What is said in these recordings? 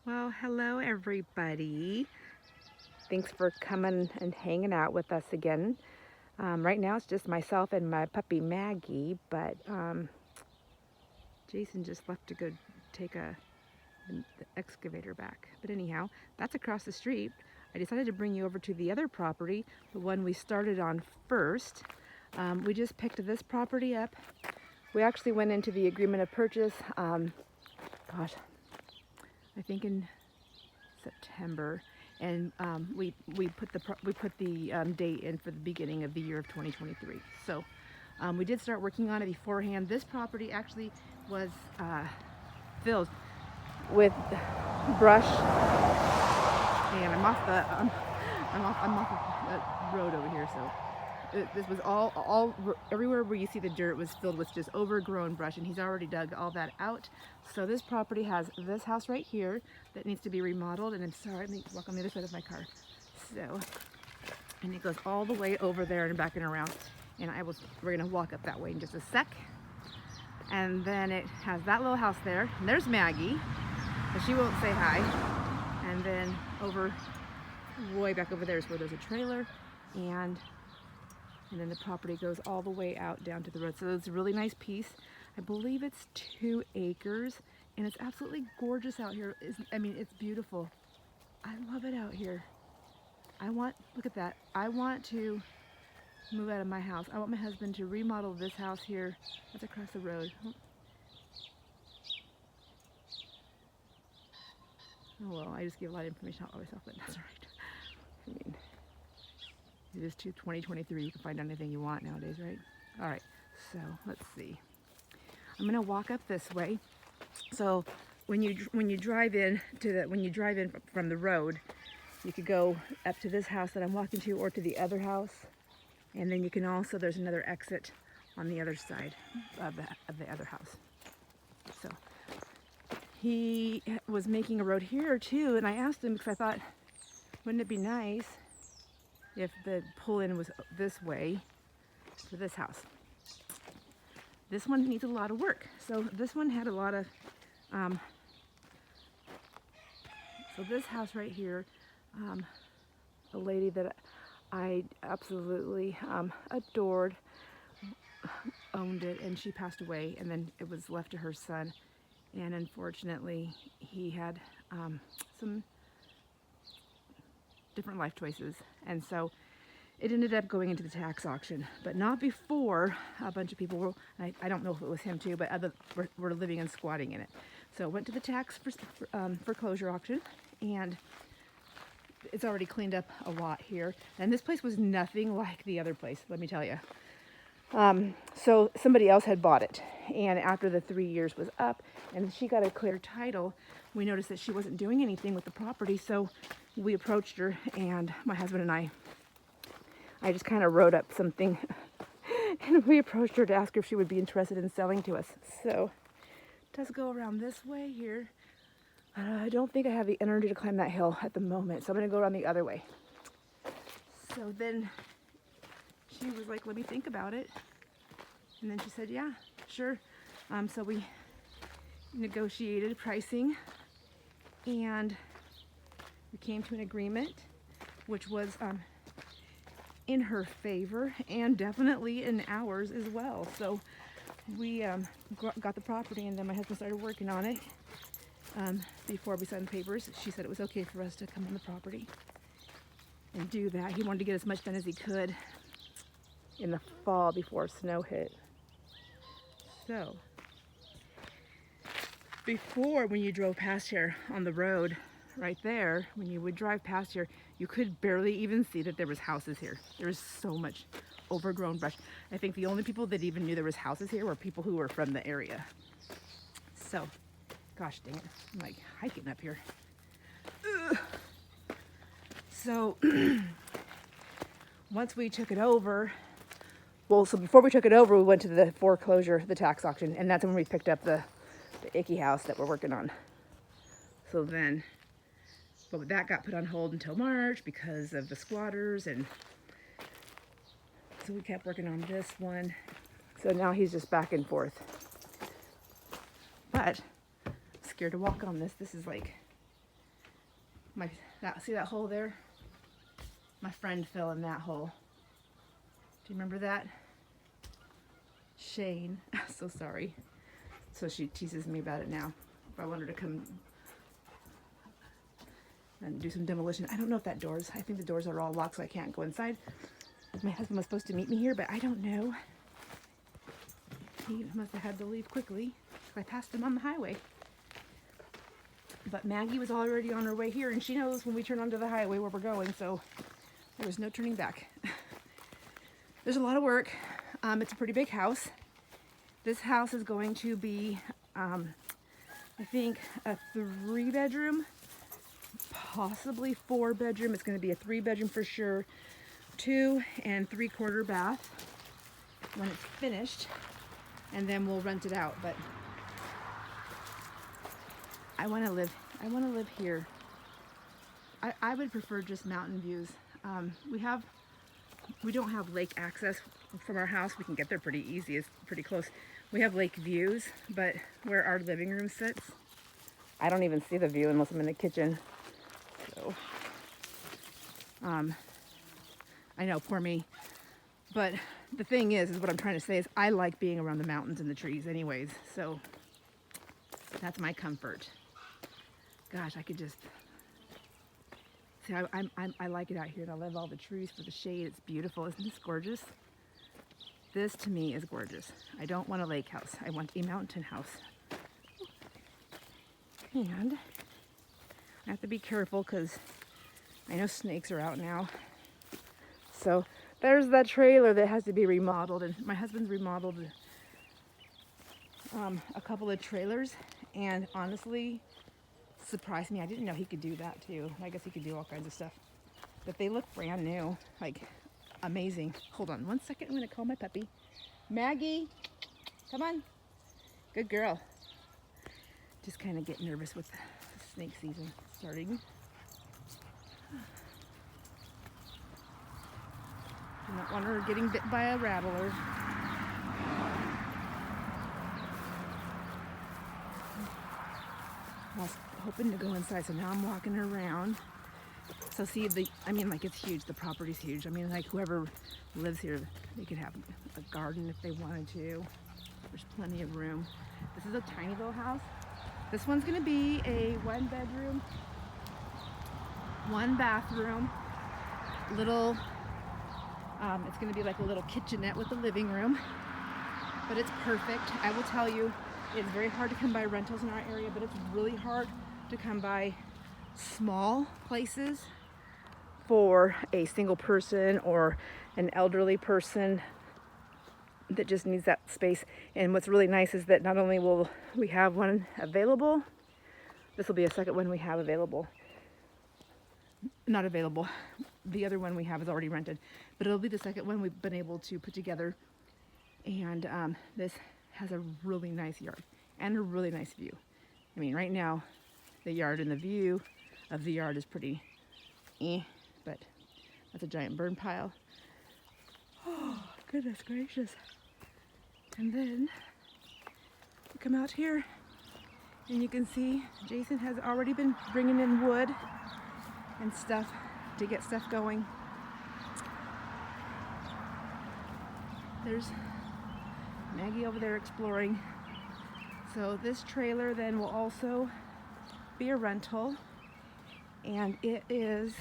Well, hello everybody. Thanks for coming and hanging out with us again. Right now it's just myself and my puppy Maggie, but Jason just left to go take the excavator back. But anyhow, that's across the street. I decided to bring you over to the other property, the one we started on first. We just picked this property up. We actually went into the agreement of purchase, gosh, I think in September, and we put the date in for the beginning of the year of 2023. So we did start working on it beforehand. This property actually was filled with brush, and I'm off the road over here, so. This was everywhere where you see the dirt was filled with just overgrown brush, and he's already dug all that out. So this property has this house right here that needs to be remodeled, and I'm sorry, let me walk on the other side of my car. So, and it goes all the way over there and back and around, and we're gonna walk up that way in just a sec. And then it has that little house there, and there's Maggie, but she won't say hi. And then way back over there is where there's a trailer, and then the property goes all the way out down to the road. So it's a really nice piece. I believe it's 2 acres, and it's absolutely gorgeous out here. It's beautiful. I love it out here. Look at that. I want to move out of my house. I want my husband to remodel this house here. That's across the road. Oh well, I just gave a lot of information about myself, but that's all right. It is 2023. You can find anything you want nowadays, right? All right. So let's see. I'm gonna walk up this way. So when you drive in from the road, you could go up to this house that I'm walking to, or to the other house, and then you can also, there's another exit on the other side of the other house. So he was making a road here too, and I asked him because I thought, wouldn't it be nice if the pull-in was this way to this house? This one needs a lot of work. So this one had a lot of, so this house right here, a lady that I absolutely adored owned it, and she passed away, and then it was left to her son. And unfortunately, he had some different life choices, and so it ended up going into the tax auction, but not before a bunch of people I don't know if it was him too, but were living and squatting in it. So it went to the tax foreclosure auction, and it's already cleaned up a lot here. And this place was nothing like the other place, let me tell you. So somebody else had bought it, and after the 3 years was up and she got a clear title, we noticed that she wasn't doing anything with the property. So we approached her, and my husband and I just kind of wrote up something and we approached her to ask her if she would be interested in selling to us. So it does go around this way here. I don't think I have the energy to climb that hill at the moment, so I'm going to go around the other way. So then she was like, let me think about it. And then she said, yeah, sure. So we negotiated pricing, and we came to an agreement, which was in her favor and definitely in ours as well. So we got the property, and then my husband started working on it. Before we signed the papers, she said it was okay for us to come on the property and do that. He wanted to get as much done as he could in the fall before snow hit. So before, when you drove past here on the road right there, when you would drive past here, you could barely even see that there was houses here. There was so much overgrown brush. I think the only people that even knew there was houses here were people who were from the area. So, gosh dang it, I'm like hiking up here. Ugh. So once we took it over, so before we took it over, we went to the foreclosure, the tax auction, and that's when we picked up the icky house that we're working on. So then, but that got put on hold until March because of the squatters, and so we kept working on this one. So now he's just back and forth. But I'm scared to walk on this. This is like See that hole there? My friend fell in that hole. Do you remember that? Shane. So sorry. So she teases me about it now. If I want her to come and do some demolition. I don't know if I think the doors are all locked, so I can't go inside. My husband was supposed to meet me here, but I don't know. He must have had to leave quickly. I passed him on the highway. But Maggie was already on her way here, and she knows when we turn onto the highway where we're going, so there was no turning back. There's a lot of work. It's a pretty big house. This house is going to be, I think, a 3-bedroom, possibly 4-bedroom. It's going to be a 3-bedroom for sure, 2 3/4 bath when it's finished, and then we'll rent it out. But I want to live here. I would prefer just mountain views. We don't have lake access from our house. We can get there pretty easy. It's pretty close. We have lake views, but where our living room sits, I don't even see the view unless I'm in the kitchen. So, I know, poor me. But the thing is what I'm trying to say is I like being around the mountains and the trees anyways. So that's my comfort. Gosh, I could just see. I like it out here, and I love all the trees for the shade. It's beautiful. Isn't this gorgeous? This to me is gorgeous. I don't want a lake house. I want a mountain house. And I have to be careful because I know snakes are out now. So there's that trailer that has to be remodeled, and my husband's remodeled a couple of trailers, and honestly surprised me. I didn't know he could do that too. I guess he could do all kinds of stuff, but they look brand new, like amazing. Hold on one second. I'm gonna call my puppy. Maggie, come on. Good girl. Just kind of get nervous with the snake season starting. Do not want her getting bit by a rattler. I was hoping to go inside, so now I'm walking around. So see, like it's huge. The property's huge. I mean, like whoever lives here, they could have a garden if they wanted to. There's plenty of room. This is a tiny little house. This one's gonna be a 1-bedroom, 1-bathroom, little, it's gonna be like a little kitchenette with a living room, but it's perfect. I will tell you, it's very hard to come by rentals in our area, but it's really hard to come by small places for a single person or an elderly person that just needs that space. And what's really nice is that not only will we have one available, this will be a second one we have available. Not available. The other one we have is already rented, but it'll be the second one we've been able to put together. And this has a really nice yard and a really nice view. I mean, right now, the yard and the view of the yard is pretty but that's a giant burn pile. Oh, goodness gracious. And then you come out here and you can see Jason has already been bringing in wood and stuff to get stuff going. There's Maggie over there exploring. So this trailer then will also be a rental, and it is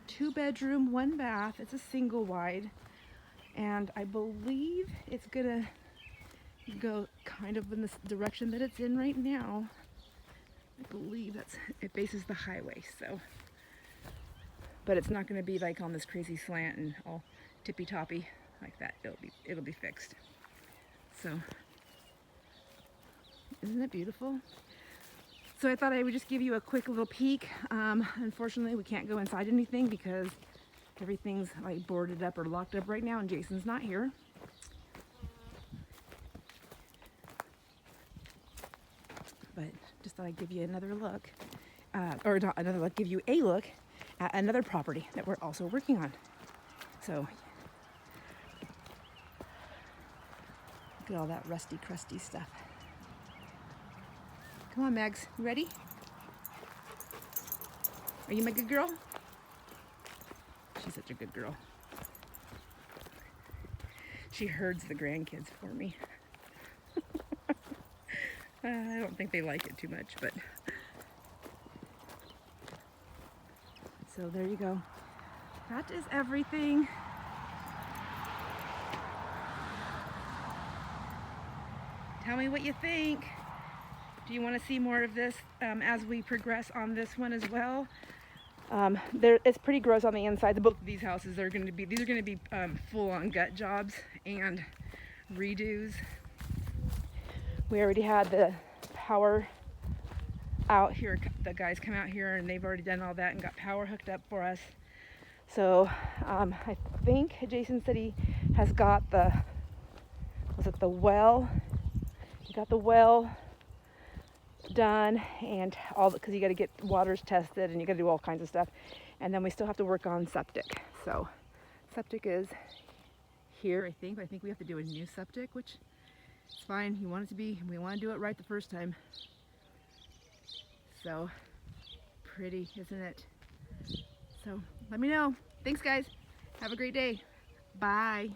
2-bedroom, 1-bath. It's a single wide, and I believe it's gonna go kind of in the direction that it's in right now. I believe it faces the highway, so, but it's not gonna be like on this crazy slant and all tippy-toppy like that. It'll be fixed. So isn't it beautiful? So I thought I would just give you a quick little peek. Unfortunately, we can't go inside anything because everything's like boarded up or locked up right now, and Jason's not here. But just thought I'd give you another look, or not another look, give you a look at another property that we're also working on. So look at all that rusty, crusty stuff. Come on, Mags, you ready? Are you my good girl? She's such a good girl. She herds the grandkids for me. I don't think they like it too much, but so there you go. That is everything. Tell me what you think. Do you want to see more of this as we progress on this one as well? It's pretty gross on the inside. Both of these houses are going to be full-on gut jobs and redos. We already had the power out here. The guys come out here and they've already done all that and got power hooked up for us. So I think Jason said he has got the well. He got the well done, and all because you got to get waters tested and you got to do all kinds of stuff, and then we still have to work on septic. So septic is here. I think we have to do a new septic, which is fine. You want it to be, we want to do it right the first time. So pretty, isn't it? So let me know. Thanks guys, have a great day. Bye.